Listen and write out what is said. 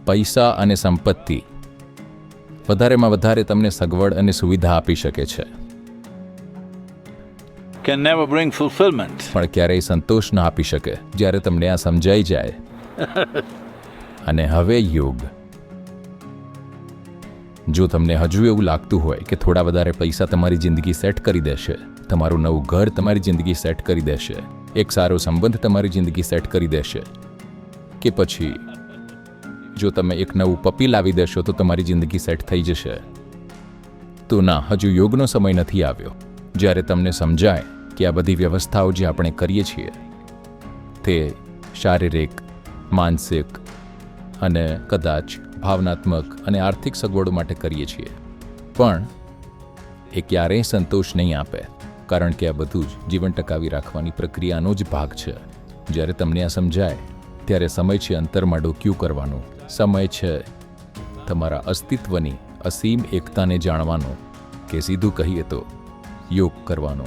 પૈસા અને સંપત્તિ વધારેમાં વધારે તમને સગવડ અને સુવિધા આપી શકે છે, can never bring fulfillment. પણ ક્યારેય સંતોષ ન આપી શકે. જ્યારે તમને આ સમજાઈ જાય અને હવે યોગ, જો તમને હજુ એવું લાગતું હોય કે થોડા વધારે પૈસા તમારી જિંદગી સેટ કરી દેશે, તમારું નવું ઘર તમારી જિંદગી સેટ કરી દેશે, એક સારો સંબંધ તમારી જિંદગી સેટ કરી દેશે, કે પછી જો તમે એક નવું પપી લાવી દેશો તો તમારી જિંદગી સેટ થઈ જશે, તો ના, હજુ યોગનો સમય નથી આવ્યો. જ્યારે તમને સમજાય કે આ બધી વ્યવસ્થાઓ જે આપણે કરીએ છીએ તે શારીરિક, માનસિક અને કદાચ ભાવનાત્મક અને આર્થિક સગવડો માટે કરીએ છીએ, પણ એ ક્યારેય સંતોષ નહીં આપે, કારણ કે આ બધું જ જીવન ટકાવી રાખવાની પ્રક્રિયાનો જ ભાગ છે. જ્યારે તમને આ સમજાય ત્યારે સમય છે અંતરમાં ડોક્યું કરવાનું, સમય છે તમારા અસ્તિત્વની અસીમ એકતાને જાણવાનો, કે સીધું કહીએ તો યોગ કરવાનો.